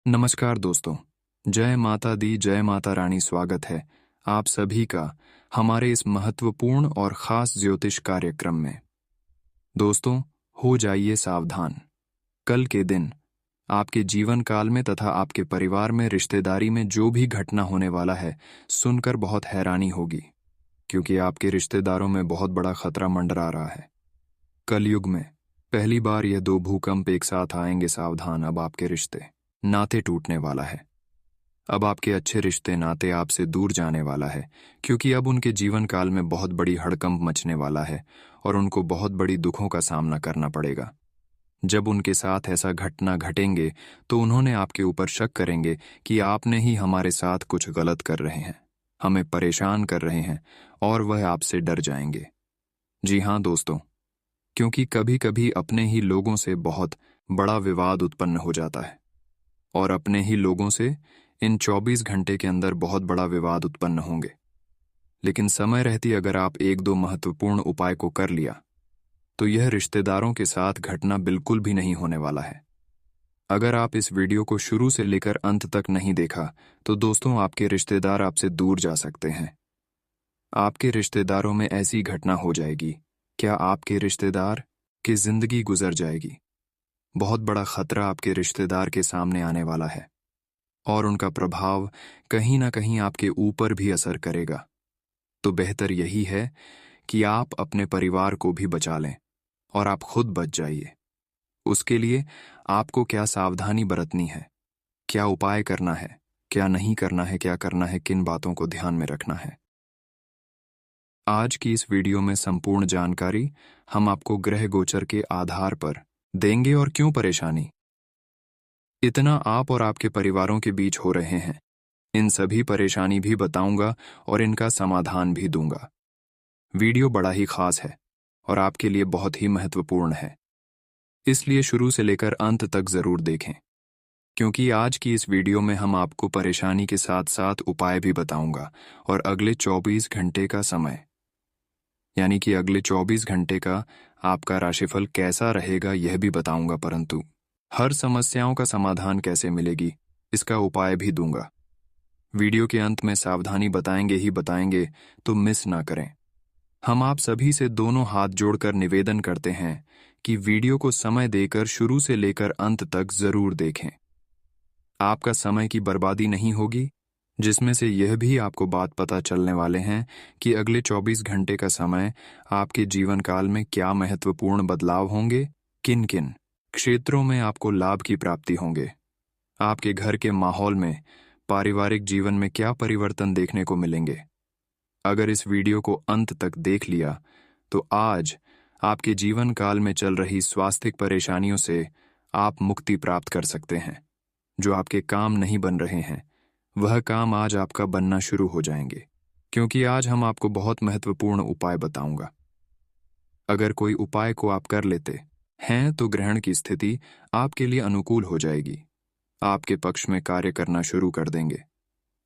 नमस्कार दोस्तों। जय माता दी, जय माता रानी। स्वागत है आप सभी का हमारे इस महत्वपूर्ण और खास ज्योतिष कार्यक्रम में। दोस्तों, हो जाइए सावधान। कल के दिन आपके जीवन काल में तथा आपके परिवार में, रिश्तेदारी में जो भी घटना होने वाला है, सुनकर बहुत हैरानी होगी, क्योंकि आपके रिश्तेदारों में बहुत बड़ा खतरा मंडरा रहा है। कलयुग में पहली बार यह दो भूकंप एक साथ आएंगे। सावधान, अब आपके रिश्ते नाते टूटने वाला है। अब आपके अच्छे रिश्ते नाते आपसे दूर जाने वाला है, क्योंकि अब उनके जीवन काल में बहुत बड़ी हड़कंप मचने वाला है और उनको बहुत बड़ी दुखों का सामना करना पड़ेगा। जब उनके साथ ऐसा घटना घटेंगे तो उन्होंने आपके ऊपर शक करेंगे कि आपने ही हमारे साथ कुछ गलत कर रहे हैं, हमें परेशान कर रहे हैं, और वह आपसे डर जाएंगे। जी हाँ दोस्तों, क्योंकि कभी कभी अपने ही लोगों से बहुत बड़ा विवाद उत्पन्न हो जाता है, और अपने ही लोगों से इन 24 घंटे के अंदर बहुत बड़ा विवाद उत्पन्न होंगे। लेकिन समय रहती अगर आप एक दो महत्वपूर्ण उपाय को कर लिया तो यह रिश्तेदारों के साथ घटना बिल्कुल भी नहीं होने वाला है। अगर आप इस वीडियो को शुरू से लेकर अंत तक नहीं देखा तो दोस्तों, आपके रिश्तेदार आपसे दूर जा सकते हैं। आपके रिश्तेदारों में ऐसी घटना हो जाएगी, क्या आपके रिश्तेदार की जिंदगी गुजर जाएगी। बहुत बड़ा खतरा आपके रिश्तेदार के सामने आने वाला है, और उनका प्रभाव कहीं ना कहीं आपके ऊपर भी असर करेगा। तो बेहतर यही है कि आप अपने परिवार को भी बचा लें और आप खुद बच जाइए। उसके लिए आपको क्या सावधानी बरतनी है, क्या उपाय करना है, क्या नहीं करना है, क्या करना है, किन बातों को ध्यान में रखना है, आज की इस वीडियो में संपूर्ण जानकारी हम आपको ग्रह गोचर के आधार पर देंगे। और क्यों परेशानी इतना आप और आपके परिवारों के बीच हो रहे हैं, इन सभी परेशानी भी बताऊंगा और इनका समाधान भी दूंगा। वीडियो बड़ा ही खास है और आपके लिए बहुत ही महत्वपूर्ण है, इसलिए शुरू से लेकर अंत तक जरूर देखें, क्योंकि आज की इस वीडियो में हम आपको परेशानी के साथ साथ उपाय भी बताऊंगा, और अगले 24 घंटे का समय, यानी कि अगले 24 घंटे का आपका राशिफल कैसा रहेगा यह भी बताऊंगा। परंतु हर समस्याओं का समाधान कैसे मिलेगी, इसका उपाय भी दूंगा। वीडियो के अंत में सावधानी बताएंगे ही बताएंगे, तो मिस ना करें। हम आप सभी से दोनों हाथ जोड़कर निवेदन करते हैं कि वीडियो को समय देकर शुरू से लेकर अंत तक जरूर देखें। आपका समय की बर्बादी नहीं होगी, जिसमें से यह भी आपको बात पता चलने वाले हैं कि अगले 24 घंटे का समय आपके जीवन काल में क्या महत्वपूर्ण बदलाव होंगे, किन किन क्षेत्रों में आपको लाभ की प्राप्ति होंगे, आपके घर के माहौल में, पारिवारिक जीवन में क्या परिवर्तन देखने को मिलेंगे। अगर इस वीडियो को अंत तक देख लिया तो आज आपके जीवन काल में चल रही स्वास्थ्य परेशानियों से आप मुक्ति प्राप्त कर सकते हैं। जो आपके काम नहीं बन रहे हैं, वह काम आज आपका बनना शुरू हो जाएंगे, क्योंकि आज हम आपको बहुत महत्वपूर्ण उपाय बताऊंगा। अगर कोई उपाय को आप कर लेते हैं तो ग्रहण की स्थिति आपके लिए अनुकूल हो जाएगी, आपके पक्ष में कार्य करना शुरू कर देंगे,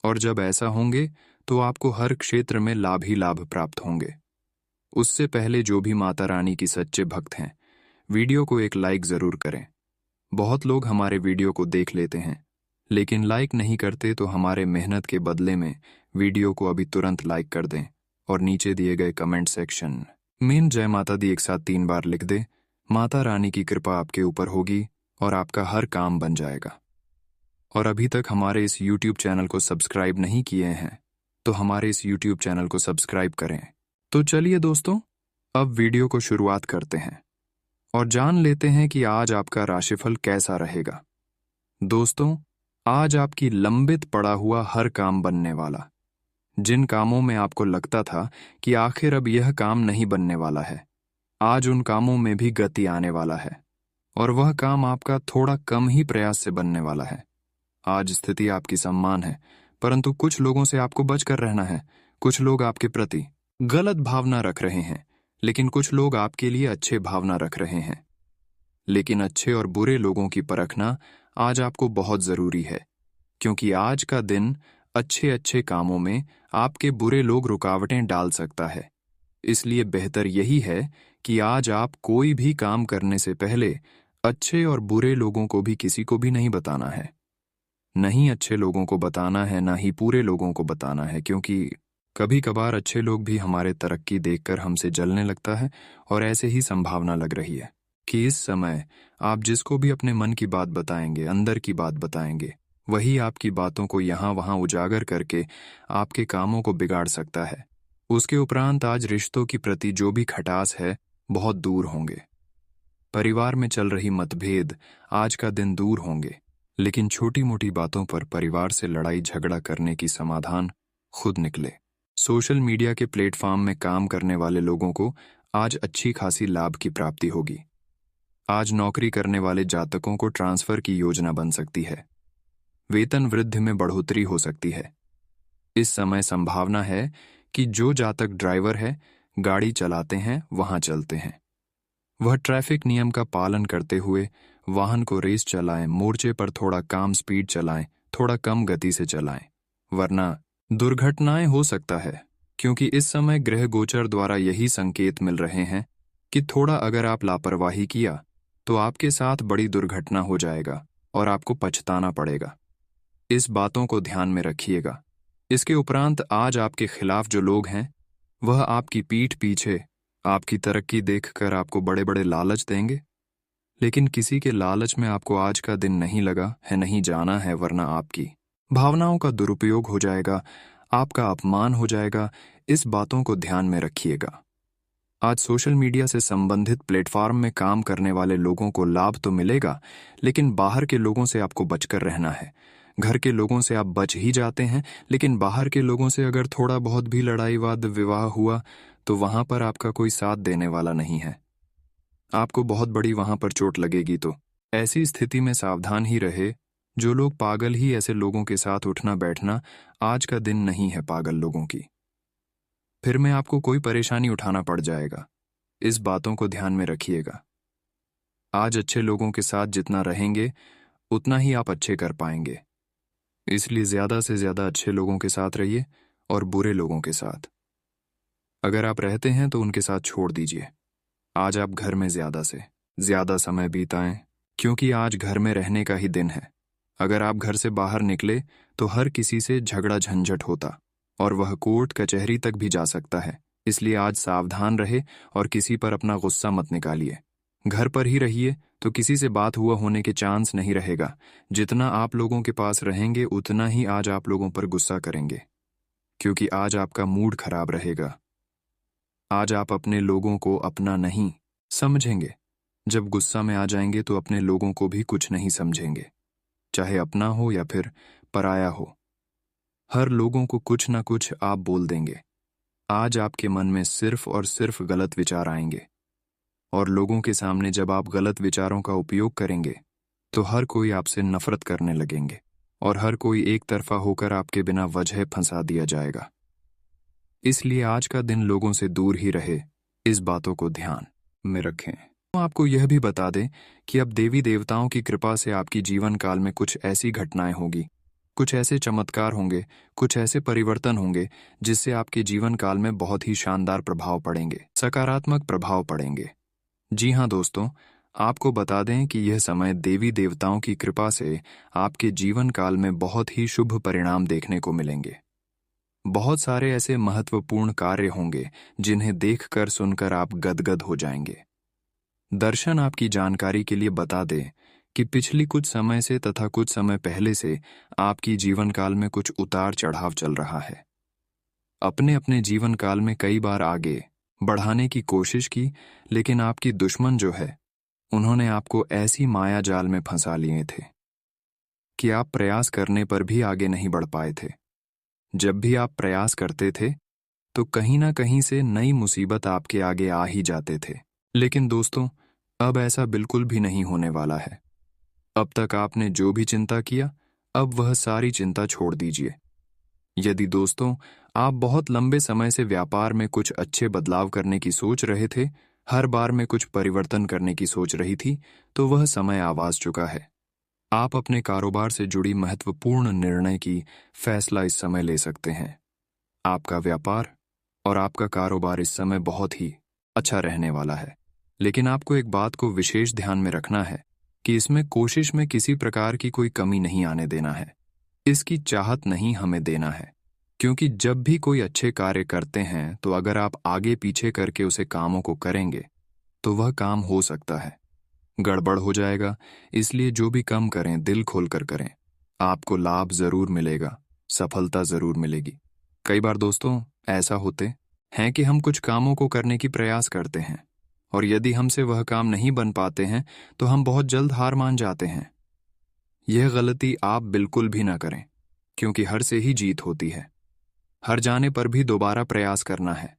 और जब ऐसा होंगे तो आपको हर क्षेत्र में लाभ ही लाभ प्राप्त होंगे। उससे पहले जो भी माता रानी की सच्चे भक्त हैं, वीडियो को एक लाइक जरूर करें। बहुत लोग हमारे वीडियो को देख लेते हैं लेकिन लाइक नहीं करते, तो हमारे मेहनत के बदले में वीडियो को अभी तुरंत लाइक कर दें और नीचे दिए गए कमेंट सेक्शन में जय माता दी एक साथ 3 बार लिख दे। माता रानी की कृपा आपके ऊपर होगी और आपका हर काम बन जाएगा। और अभी तक हमारे इस YouTube चैनल को सब्सक्राइब नहीं किए हैं तो हमारे इस YouTube चैनल को सब्सक्राइब करें। तो चलिए दोस्तों, अब वीडियो को शुरुआत करते हैं और जान लेते हैं कि आज आपका राशिफल कैसा रहेगा। दोस्तों, आज आपकी लंबित पड़ा हुआ हर काम बनने वाला। जिन कामों में आपको लगता था कि आखिर अब यह काम नहीं बनने वाला है, आज उन कामों में भी गति आने वाला है, और वह काम आपका थोड़ा कम ही प्रयास से बनने वाला है। आज स्थिति आपकी सम्मान है, परंतु कुछ लोगों से आपको बचकर रहना है। कुछ लोग आपके प्रति गलत भावना रख रहे हैं, लेकिन कुछ लोग आपके लिए अच्छे भावना रख रहे हैं। लेकिन अच्छे और बुरे लोगों की परखना आज आपको बहुत जरूरी है, क्योंकि आज का दिन अच्छे अच्छे कामों में आपके बुरे लोग रुकावटें डाल सकता है। इसलिए बेहतर यही है कि आज आप कोई भी काम करने से पहले अच्छे और बुरे लोगों को भी किसी को भी नहीं बताना है। नहीं अच्छे लोगों को बताना है, ना ही पूरे लोगों को बताना है, क्योंकि कभी कभार अच्छे लोग भी हमारे तरक्की देखकर हमसे जलने लगता है। और ऐसे ही संभावना लग रही है कि इस समय आप जिसको भी अपने मन की बात बताएंगे, अंदर की बात बताएंगे, वही आपकी बातों को यहाँ वहाँ उजागर करके आपके कामों को बिगाड़ सकता है। उसके उपरांत आज रिश्तों की प्रति जो भी खटास है, बहुत दूर होंगे। परिवार में चल रही मतभेद आज का दिन दूर होंगे, लेकिन छोटी मोटी बातों पर परिवार से लड़ाई झगड़ा करने की समाधान खुद निकले। सोशल मीडिया के प्लेटफॉर्म में काम करने वाले लोगों को आज अच्छी खासी लाभ की प्राप्ति होगी। आज नौकरी करने वाले जातकों को ट्रांसफर की योजना बन सकती है। वेतन वृद्धि में बढ़ोतरी हो सकती है। इस समय संभावना है कि जो जातक ड्राइवर है, गाड़ी चलाते हैं, वहां चलते हैं, वह ट्रैफिक नियम का पालन करते हुए वाहन को रेस चलाएं, मोर्चे पर थोड़ा काम स्पीड चलाएं, थोड़ा कम गति से चलाएं, वरना दुर्घटनाएं हो सकता है। क्योंकि इस समय ग्रह गोचर द्वारा यही संकेत मिल रहे हैं कि थोड़ा अगर आप लापरवाही किया तो आपके साथ बड़ी दुर्घटना हो जाएगा और आपको पछताना पड़ेगा। इस बातों को ध्यान में रखिएगा। इसके उपरांत आज आपके खिलाफ जो लोग हैं, वह आपकी पीठ पीछे आपकी तरक्की देखकर आपको बड़े बड़े लालच देंगे, लेकिन किसी के लालच में आपको आज का दिन नहीं लगा है, नहीं जाना है, वरना आपकी भावनाओं का दुरुपयोग हो जाएगा, आपका अपमान हो जाएगा। इस बातों को ध्यान में रखिएगा। आज सोशल मीडिया से संबंधित प्लेटफॉर्म में काम करने वाले लोगों को लाभ तो मिलेगा, लेकिन बाहर के लोगों से आपको बचकर रहना है। घर के लोगों से आप बच ही जाते हैं, लेकिन बाहर के लोगों से अगर थोड़ा बहुत भी लड़ाई वाद विवाह हुआ तो वहां पर आपका कोई साथ देने वाला नहीं है। आपको बहुत बड़ी वहां पर चोट लगेगी। तो ऐसी स्थिति में सावधान ही रहे। जो लोग पागल ही ऐसे लोगों के साथ उठना बैठना, आज का दिन नहीं है पागल लोगों की। फिर में आपको कोई परेशानी उठाना पड़ जाएगा। इस बातों को ध्यान में रखिएगा। आज अच्छे लोगों के साथ जितना रहेंगे उतना ही आप अच्छे कर पाएंगे। इसलिए ज्यादा से ज्यादा अच्छे लोगों के साथ रहिए और बुरे लोगों के साथ अगर आप रहते हैं तो उनके साथ छोड़ दीजिए। आज आप घर में ज्यादा से ज्यादा समय बिताएं, क्योंकि आज घर में रहने का ही दिन है। अगर आप घर से बाहर निकले तो हर किसी से झगड़ा झंझट होता और वह कोर्ट कचहरी तक भी जा सकता है। इसलिए आज सावधान रहे और किसी पर अपना गुस्सा मत निकालिए। घर पर ही रहिए तो किसी से बात हुआ होने के चांस नहीं रहेगा। जितना आप लोगों के पास रहेंगे उतना ही आज आप लोगों पर गुस्सा करेंगे, क्योंकि आज आपका मूड खराब रहेगा। आज आप अपने लोगों को अपना नहीं समझेंगे। जब गुस्सा में आ जाएंगे तो अपने लोगों को भी कुछ नहीं समझेंगे, चाहे अपना हो या फिर पराया हो। हर लोगों को कुछ ना कुछ आप बोल देंगे। आज आपके मन में सिर्फ और सिर्फ गलत विचार आएंगे और लोगों के सामने जब आप गलत विचारों का उपयोग करेंगे तो हर कोई आपसे नफरत करने लगेंगे और हर कोई एक तरफा होकर आपके बिना वजह फंसा दिया जाएगा। इसलिए आज का दिन लोगों से दूर ही रहे। इस बातों को ध्यान में रखें। तो आपको यह भी बता दें कि अब देवी देवताओं की कृपा से आपकी जीवन काल में कुछ ऐसी घटनाएं होगी, कुछ ऐसे चमत्कार होंगे, कुछ ऐसे परिवर्तन होंगे जिससे आपके जीवन काल में बहुत ही शानदार प्रभाव पड़ेंगे, सकारात्मक प्रभाव पड़ेंगे। जी हाँ दोस्तों, आपको बता दें कि यह समय देवी देवताओं की कृपा से आपके जीवन काल में बहुत ही शुभ परिणाम देखने को मिलेंगे। बहुत सारे ऐसे महत्वपूर्ण कार्य होंगे जिन्हें देखकर सुनकर आप गदगद हो जाएंगे। दर्शन आपकी जानकारी के लिए बता दें कि पिछली कुछ समय से तथा कुछ समय पहले से आपकी जीवन काल में कुछ उतार चढ़ाव चल रहा है। अपने अपने जीवन काल में कई बार आगे बढ़ाने की कोशिश की, लेकिन आपकी दुश्मन जो है, उन्होंने आपको ऐसी माया जाल में फंसा लिए थे कि आप प्रयास करने पर भी आगे नहीं बढ़ पाए थे। जब भी आप प्रयास करते थे तो कहीं ना कहीं से नई मुसीबत आपके आगे आ ही जाते थे। लेकिन दोस्तों, अब ऐसा बिल्कुल भी नहीं होने वाला है। अब तक आपने जो भी चिंता किया, अब वह सारी चिंता छोड़ दीजिए। यदि दोस्तों आप बहुत लंबे समय से व्यापार में कुछ अच्छे बदलाव करने की सोच रहे थे, हर बार में कुछ परिवर्तन करने की सोच रही थी, तो वह समय आ चुका है। आप अपने कारोबार से जुड़ी महत्वपूर्ण निर्णय की फैसला इस समय ले सकते हैं। आपका व्यापार और आपका कारोबार इस समय बहुत ही अच्छा रहने वाला है। लेकिन आपको एक बात को विशेष ध्यान में रखना है कि इसमें कोशिश में किसी प्रकार की कोई कमी नहीं आने देना है। इसकी चाहत नहीं हमें देना है, क्योंकि जब भी कोई अच्छे कार्य करते हैं तो अगर आप आगे पीछे करके उसे कामों को करेंगे तो वह काम हो सकता है गड़बड़ हो जाएगा। इसलिए जो भी काम करें दिल खोलकर करें, आपको लाभ जरूर मिलेगा, सफलता जरूर मिलेगी। कई बार दोस्तों ऐसा होते हैं कि हम कुछ कामों को करने की प्रयास करते हैं और यदि हमसे वह काम नहीं बन पाते हैं तो हम बहुत जल्द हार मान जाते हैं। यह गलती आप बिल्कुल भी ना करें, क्योंकि हर से ही जीत होती है। हर जाने पर भी दोबारा प्रयास करना है।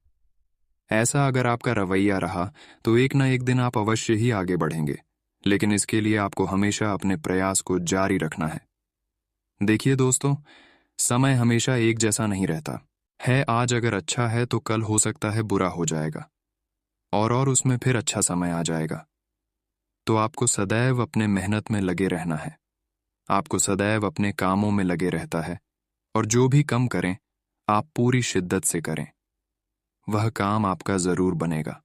ऐसा अगर आपका रवैया रहा तो एक ना एक दिन आप अवश्य ही आगे बढ़ेंगे, लेकिन इसके लिए आपको हमेशा अपने प्रयास को जारी रखना है। देखिए दोस्तों, समय हमेशा एक जैसा नहीं रहता है। आज अगर अच्छा है तो कल हो सकता है बुरा हो जाएगा और उसमें फिर अच्छा समय आ जाएगा। तो आपको सदैव अपने मेहनत में लगे रहना है। आपको सदैव अपने कामों में लगे रहता है और जो भी कम करें आप पूरी शिद्दत से करें, वह काम आपका जरूर बनेगा।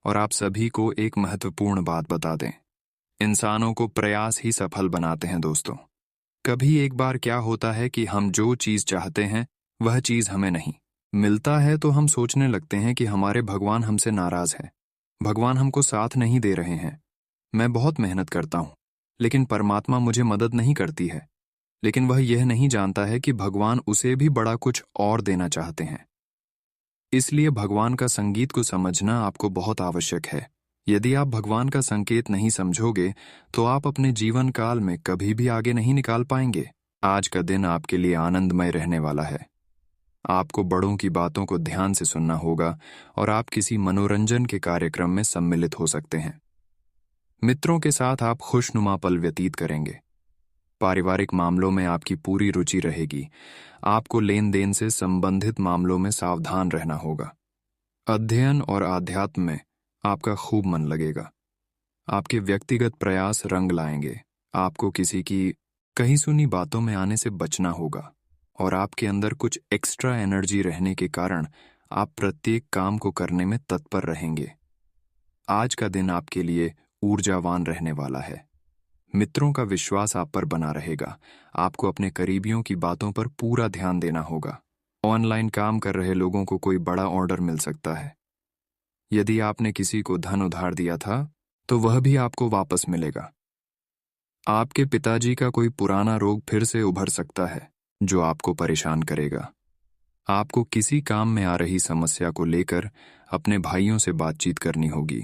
और आप सभी को एक महत्वपूर्ण बात बता दें, इंसानों को प्रयास ही सफल बनाते हैं दोस्तों। कभी एक बार क्या होता है कि हम जो चीज चाहते हैं वह चीज हमें नहीं मिलता है तो हम सोचने लगते हैं कि हमारे भगवान हमसे नाराज है, भगवान हमको साथ नहीं दे रहे हैं। मैं बहुत मेहनत करता हूं लेकिन परमात्मा मुझे मदद नहीं करती है। लेकिन वह यह नहीं जानता है कि भगवान उसे भी बड़ा कुछ और देना चाहते हैं। इसलिए भगवान का संगीत को समझना आपको बहुत आवश्यक है। यदि आप भगवान का संकेत नहीं समझोगे तो आप अपने जीवन काल में कभी भी आगे नहीं निकाल पाएंगे। आज का दिन आपके लिए आनंदमय रहने वाला है। आपको बड़ों की बातों को ध्यान से सुनना होगा और आप किसी मनोरंजन के कार्यक्रम में सम्मिलित हो सकते हैं। मित्रों के साथ आप खुशनुमा पल व्यतीत करेंगे। पारिवारिक मामलों में आपकी पूरी रुचि रहेगी। आपको लेन देन से संबंधित मामलों में सावधान रहना होगा। अध्ययन और आध्यात्म में आपका खूब मन लगेगा। आपके व्यक्तिगत प्रयास रंग लाएंगे। आपको किसी की कही सुनी बातों में आने से बचना होगा और आपके अंदर कुछ एक्स्ट्रा एनर्जी रहने के कारण आप प्रत्येक काम को करने में तत्पर रहेंगे। आज का दिन आपके लिए ऊर्जावान रहने वाला है। मित्रों का विश्वास आप पर बना रहेगा। आपको अपने करीबियों की बातों पर पूरा ध्यान देना होगा। ऑनलाइन काम कर रहे लोगों को कोई बड़ा ऑर्डर मिल सकता है। यदि आपने किसी को धन उधार दिया था तो वह भी आपको वापस मिलेगा। आपके पिताजी का कोई पुराना रोग फिर से उभर सकता है जो आपको परेशान करेगा। आपको किसी काम में आ रही समस्या को लेकर अपने भाइयों से बातचीत करनी होगी।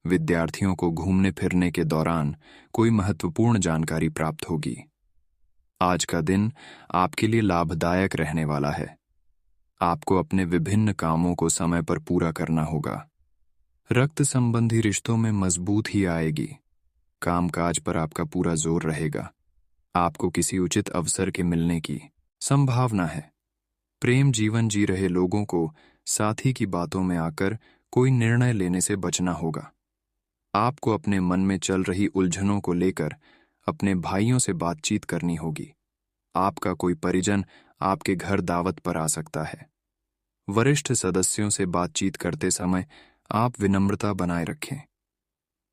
विद्यार्थियों को घूमने फिरने के दौरान कोई महत्वपूर्ण जानकारी प्राप्त होगी। आज का दिन आपके लिए लाभदायक रहने वाला है। आपको अपने विभिन्न कामों को समय पर पूरा करना होगा। रक्त संबंधी रिश्तों में मजबूत ही आएगी। कामकाज पर आपका पूरा जोर रहेगा। आपको किसी उचित अवसर के मिलने की संभावना है। प्रेम जीवन जी रहे लोगों को साथी की बातों में आकर कोई निर्णय लेने से बचना होगा। आपको अपने मन में चल रही उलझनों को लेकर अपने भाइयों से बातचीत करनी होगी। आपका कोई परिजन आपके घर दावत पर आ सकता है। वरिष्ठ सदस्यों से बातचीत करते समय आप विनम्रता बनाए रखें।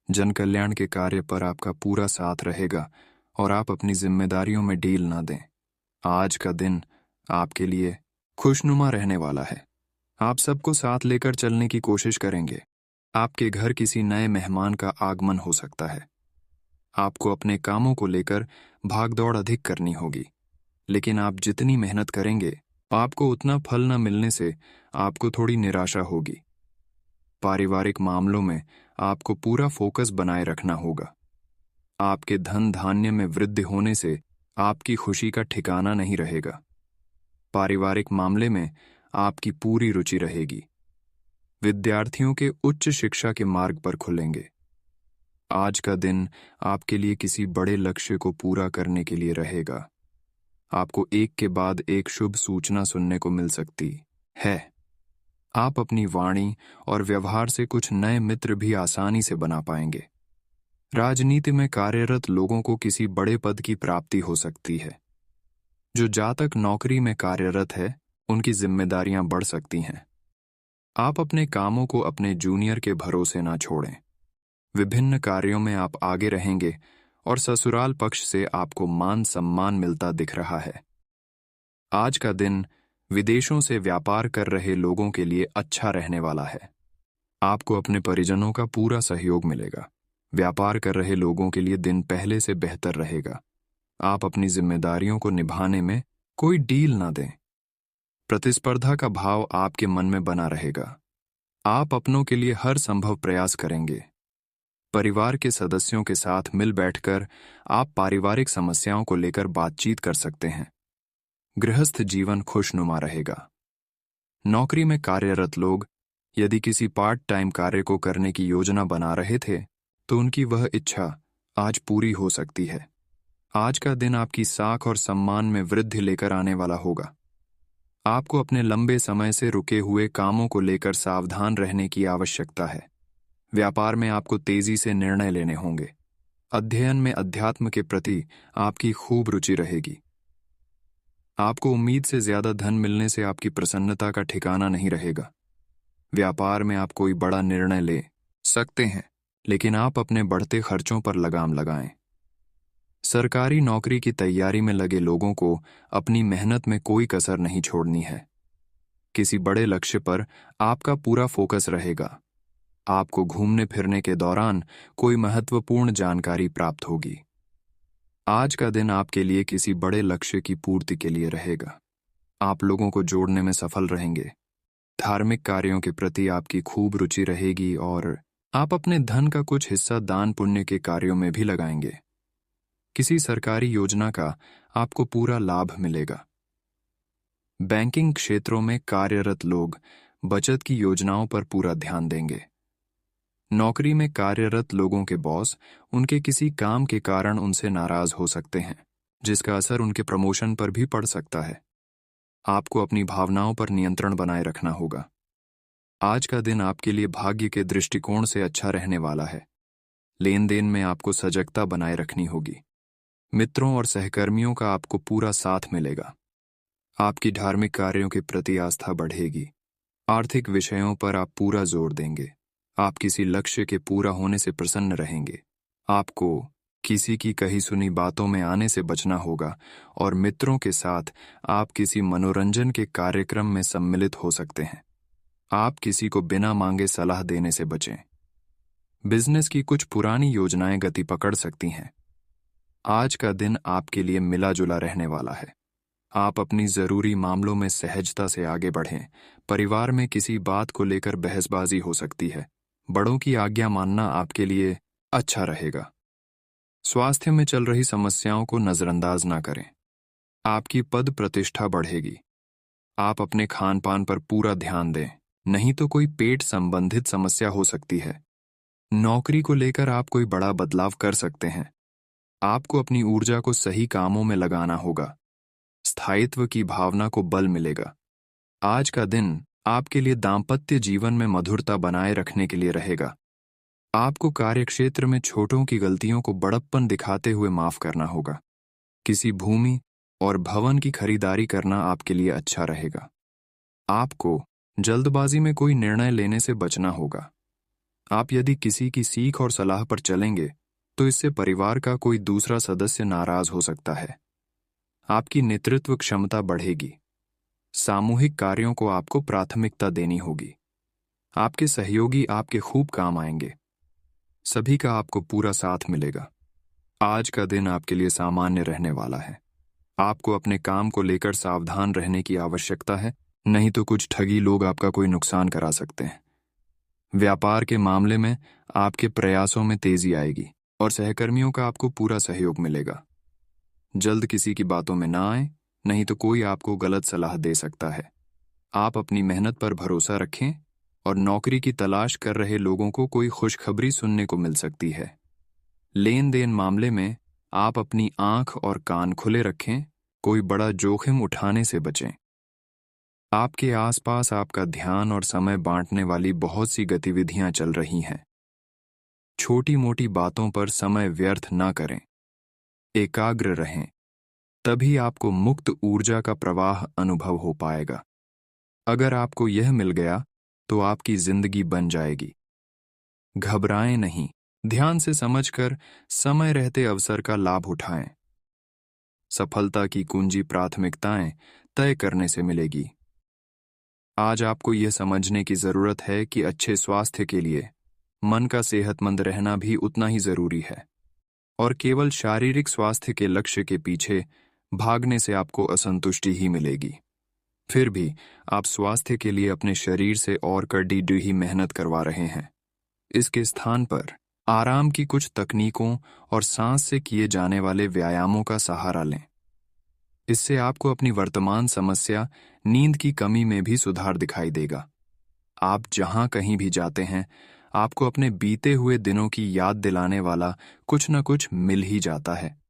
जन कल्याण के कार्य पर आपका पूरा साथ रहेगा और आप अपनी जिम्मेदारियों में ढील ना दें। आज का दिन आपके लिए खुशनुमा रहने वाला है। आप सबको साथ लेकर चलने की कोशिश करेंगे। आपके घर किसी नए मेहमान का आगमन हो सकता है। आपको अपने कामों को लेकर भागदौड़ अधिक करनी होगी, लेकिन आप जितनी मेहनत करेंगे आपको उतना फल न मिलने से आपको थोड़ी निराशा होगी। पारिवारिक मामलों में आपको पूरा फोकस बनाए रखना होगा। आपके धन धान्य में वृद्धि होने से आपकी खुशी का ठिकाना नहीं रहेगा। पारिवारिक मामले में आपकी पूरी रुचि रहेगी। विद्यार्थियों के उच्च शिक्षा के मार्ग पर खुलेंगे। आज का दिन आपके लिए किसी बड़े लक्ष्य को पूरा करने के लिए रहेगा। आपको एक के बाद एक शुभ सूचना सुनने को मिल सकती है। आप अपनी वाणी और व्यवहार से कुछ नए मित्र भी आसानी से बना पाएंगे। राजनीति में कार्यरत लोगों को किसी बड़े पद की प्राप्ति हो सकती है। जो जातक नौकरी में कार्यरत है उनकी जिम्मेदारियां बढ़ सकती हैं। आप अपने कामों को अपने जूनियर के भरोसे ना छोड़ें। विभिन्न कार्यों में आप आगे रहेंगे और ससुराल पक्ष से आपको मान सम्मान मिलता दिख रहा है। आज का दिन विदेशों से व्यापार कर रहे लोगों के लिए अच्छा रहने वाला है। आपको अपने परिजनों का पूरा सहयोग मिलेगा। व्यापार कर रहे लोगों के लिए दिन पहले से बेहतर रहेगा। आप अपनी जिम्मेदारियों को निभाने में कोई डील ना दें। प्रतिस्पर्धा का भाव आपके मन में बना रहेगा। आप अपनों के लिए हर संभव प्रयास करेंगे। परिवार के सदस्यों के साथ मिल बैठकर आप पारिवारिक समस्याओं को लेकर बातचीत कर सकते हैं। गृहस्थ जीवन खुशनुमा रहेगा। नौकरी में कार्यरत लोग यदि किसी पार्ट टाइम कार्य को करने की योजना बना रहे थे तो उनकी वह इच्छा आज पूरी हो सकती है। आज का दिन आपकी साख और सम्मान में वृद्धि लेकर आने वाला होगा। आपको अपने लंबे समय से रुके हुए कामों को लेकर सावधान रहने की आवश्यकता है। व्यापार में आपको तेजी से निर्णय लेने होंगे। अध्ययन में अध्यात्म के प्रति आपकी खूब रुचि रहेगी। आपको उम्मीद से ज्यादा धन मिलने से आपकी प्रसन्नता का ठिकाना नहीं रहेगा। व्यापार में आप कोई बड़ा निर्णय ले सकते हैं, लेकिन आप अपने बढ़ते खर्चों पर लगाम लगाएं। सरकारी नौकरी की तैयारी में लगे लोगों को अपनी मेहनत में कोई कसर नहीं छोड़नी है। किसी बड़े लक्ष्य पर आपका पूरा फोकस रहेगा। आपको घूमने फिरने के दौरान कोई महत्वपूर्ण जानकारी प्राप्त होगी। आज का दिन आपके लिए किसी बड़े लक्ष्य की पूर्ति के लिए रहेगा। आप लोगों को जोड़ने में सफल रहेंगे। धार्मिक कार्यों के प्रति आपकी खूब रुचि रहेगी और आप अपने धन का कुछ हिस्सा दान पुण्य के कार्यों में भी लगाएंगे। किसी सरकारी योजना का आपको पूरा लाभ मिलेगा। बैंकिंग क्षेत्रों में कार्यरत लोग बचत की योजनाओं पर पूरा ध्यान देंगे। नौकरी में कार्यरत लोगों के बॉस उनके किसी काम के कारण उनसे नाराज हो सकते हैं, जिसका असर उनके प्रमोशन पर भी पड़ सकता है। आपको अपनी भावनाओं पर नियंत्रण बनाए रखना होगा। आज का दिन आपके लिए भाग्य के दृष्टिकोण से अच्छा रहने वाला है। लेन देन में आपको सजगता बनाए रखनी होगी। मित्रों और सहकर्मियों का आपको पूरा साथ मिलेगा। आपकी धार्मिक कार्यों के प्रति आस्था बढ़ेगी। आर्थिक विषयों पर आप पूरा जोर देंगे। आप किसी लक्ष्य के पूरा होने से प्रसन्न रहेंगे। आपको किसी की कही सुनी बातों में आने से बचना होगा और मित्रों के साथ आप किसी मनोरंजन के कार्यक्रम में सम्मिलित हो सकते हैं। आप किसी को बिना मांगे सलाह देने से बचें। बिजनेस की कुछ पुरानी योजनाएं गति पकड़ सकती हैं। आज का दिन आपके लिए मिला जुला रहने वाला है। आप अपनी जरूरी मामलों में सहजता से आगे बढ़ें। परिवार में किसी बात को लेकर बहसबाजी हो सकती है। बड़ों की आज्ञा मानना आपके लिए अच्छा रहेगा। स्वास्थ्य में चल रही समस्याओं को नजरअंदाज ना करें। आपकी पद प्रतिष्ठा बढ़ेगी। आप अपने खान पान पर पूरा ध्यान दें, नहीं तो कोई पेट संबंधित समस्या हो सकती है। नौकरी को लेकर आप कोई बड़ा बदलाव कर सकते हैं। आपको अपनी ऊर्जा को सही कामों में लगाना होगा। स्थायित्व की भावना को बल मिलेगा। आज का दिन आपके लिए दाम्पत्य जीवन में मधुरता बनाए रखने के लिए रहेगा। आपको कार्यक्षेत्र में छोटों की गलतियों को बड़प्पन दिखाते हुए माफ करना होगा। किसी भूमि और भवन की खरीदारी करना आपके लिए अच्छा रहेगा। आपको जल्दबाजी में कोई निर्णय लेने से बचना होगा। आप यदि किसी की सीख और सलाह पर चलेंगे तो इससे परिवार का कोई दूसरा सदस्य नाराज हो सकता है। आपकी नेतृत्व क्षमता बढ़ेगी। सामूहिक कार्यों को आपको प्राथमिकता देनी होगी। आपके सहयोगी आपके खूब काम आएंगे। सभी का आपको पूरा साथ मिलेगा। आज का दिन आपके लिए सामान्य रहने वाला है। आपको अपने काम को लेकर सावधान रहने की आवश्यकता है, नहीं तो कुछ ठगी लोग आपका कोई नुकसान करा सकते हैं। व्यापार के मामले में आपके प्रयासों में तेजी आएगी और सहकर्मियों का आपको पूरा सहयोग मिलेगा। जल्द किसी की बातों में ना आए, नहीं तो कोई आपको गलत सलाह दे सकता है। आप अपनी मेहनत पर भरोसा रखें और नौकरी की तलाश कर रहे लोगों को कोई खुशखबरी सुनने को मिल सकती है। लेन देन मामले में आप अपनी आंख और कान खुले रखें, कोई बड़ा जोखिम उठाने से बचें। आपके आसपास आपका ध्यान और समय बांटने वाली बहुत सी गतिविधियां चल रही हैं। छोटी मोटी बातों पर समय व्यर्थ ना करें। एकाग्र रहें, तभी आपको मुक्त ऊर्जा का प्रवाह अनुभव हो पाएगा। अगर आपको यह मिल गया तो आपकी जिंदगी बन जाएगी। घबराएं नहीं, ध्यान से समझकर समय रहते अवसर का लाभ उठाएं। सफलता की कुंजी प्राथमिकताएं तय करने से मिलेगी। आज आपको यह समझने की जरूरत है कि अच्छे स्वास्थ्य के लिए मन का सेहतमंद रहना भी उतना ही जरूरी है, और केवल शारीरिक स्वास्थ्य के लक्ष्य के पीछे भागने से आपको असंतुष्टि ही मिलेगी। फिर भी आप स्वास्थ्य के लिए अपने शरीर से और कड़ी मेहनत करवा रहे हैं। इसके स्थान पर आराम की कुछ तकनीकों और सांस से किए जाने वाले व्यायामों का सहारा लें। इससे आपको अपनी वर्तमान समस्या नींद की कमी में भी सुधार दिखाई देगा। आप जहां कहीं भी जाते हैं, आपको अपने बीते हुए दिनों की याद दिलाने वाला कुछ न कुछ मिल ही जाता है।